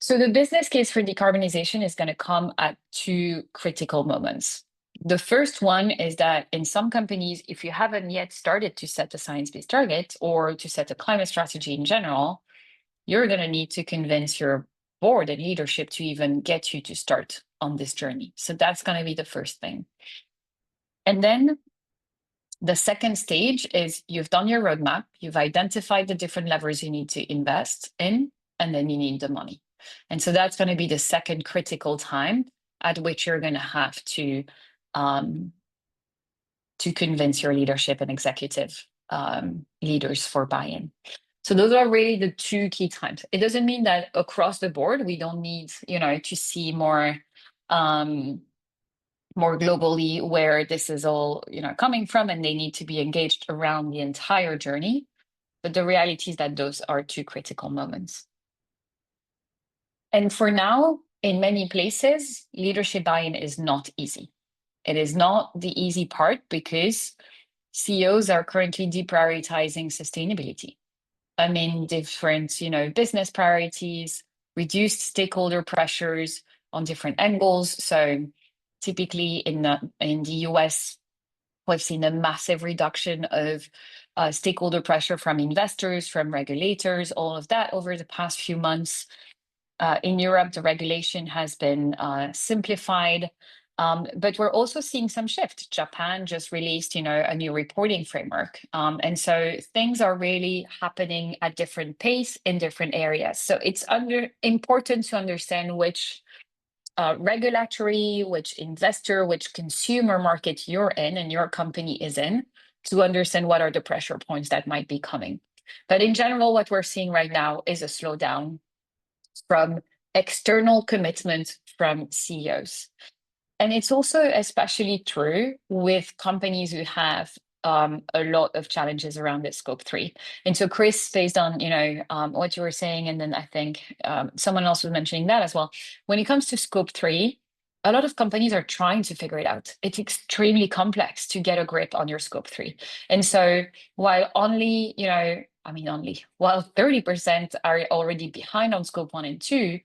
So the business case for decarbonization is going to come at two critical moments. The first one is that in some companies, if you haven't yet started to set a science-based target or to set a climate strategy in general, you're going to need to convince your board and leadership to even get you to start on this journey. So that's going to be the first thing. And then the second stage is you've done your roadmap, you've identified the different levers you need to invest in, and then you need the money. And so that's going to be the second critical time at which you're going to have to convince your leadership and executive leaders for buy-in. So those are really the two key times. It doesn't mean that across the board we don't need, to see more globally where this is all, coming from, and they need to be engaged around the entire journey. But the reality is that those are two critical moments. And for now, in many places, leadership buy-in is not easy. It is not the easy part because CEOs are currently deprioritizing sustainability. I mean, different, business priorities, reduced stakeholder pressures on different angles. So typically in the US, we've seen a massive reduction of stakeholder pressure from investors, from regulators, all of that over the past few months. In Europe, the regulation has been simplified, but we're also seeing some shift. Japan just released, a new reporting framework. And so things are really happening at different pace in different areas. So it's important to understand which regulatory, which investor, which consumer market you're in and your company is in, to understand what are the pressure points that might be coming. But in general, what we're seeing right now is a slowdown from external commitment from CEOs. And it's also especially true with companies who have a lot of challenges around the scope 3. And so Chris, based on what you were saying, and then I think someone else was mentioning that as well, when it comes to scope 3, a lot of companies are trying to figure it out. It's extremely complex to get a grip on your scope 3. And so while while 30% are already behind on scope 1 and 2,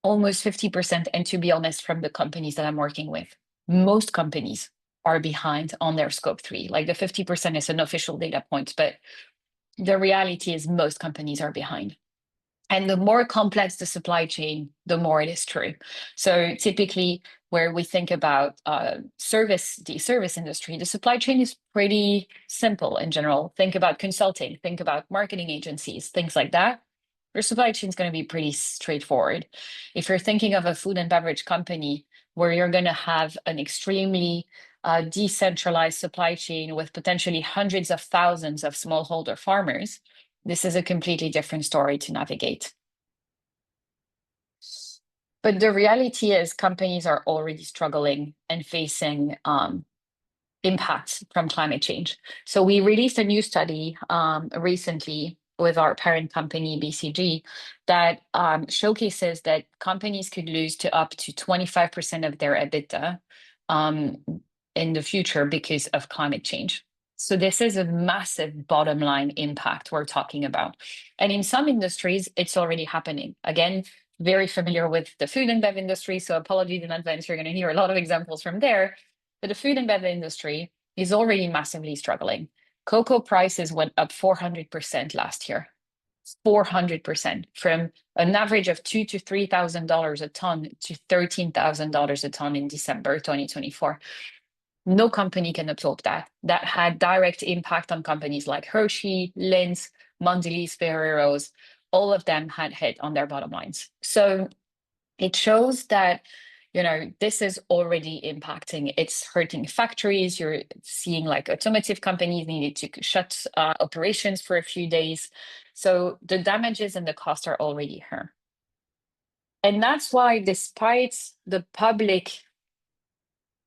almost 50%, and to be honest, from the companies that I'm working with, most companies are behind on their scope 3. Like the 50% is an official data point, but the reality is most companies are behind. And the more complex the supply chain, the more it is true. So typically, where we think about the service industry, the supply chain is pretty simple in general. Think about consulting, think about marketing agencies, things like that. Your supply chain is going to be pretty straightforward. If you're thinking of a food and beverage company where you're going to have an extremely decentralized supply chain with potentially hundreds of thousands of smallholder farmers, this is a completely different story to navigate. But the reality is companies are already struggling and facing impacts from climate change. So we released a new study recently with our parent company, BCG, that showcases that companies could lose to up to 25% of their EBITDA in the future because of climate change. So this is a massive bottom line impact we're talking about. And in some industries, it's already happening. Again, very familiar with the food and bev industry, so apologies in advance, you're going to hear a lot of examples from there. But the food and bev industry is already massively struggling. Cocoa prices went up 400% last year. 400%, from an average of $2,000 to $3,000 a ton to $13,000 a ton in December 2024. No company can absorb that. That had direct impact on companies like Hershey, Lindt, Mondelez, Ferrero's. All of them had hit on their bottom lines. So it shows that, this is already impacting. It's hurting factories. You're seeing like automotive companies needed to shut operations for a few days. So the damages and the costs are already here. And that's why, despite the public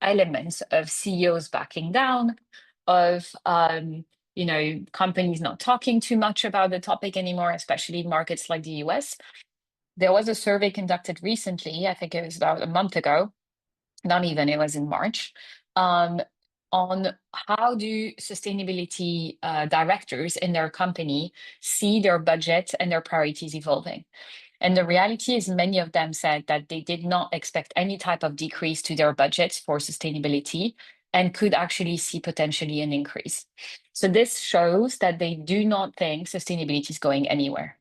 elements of CEOs backing down, of companies not talking too much about the topic anymore, especially in markets like the US. There was a survey conducted recently, I think it was about a month ago, not even, it was in March, on how do sustainability directors in their company see their budget and their priorities evolving. And the reality is many of them said that they did not expect any type of decrease to their budgets for sustainability and could actually see potentially an increase. So this shows that they do not think sustainability is going anywhere.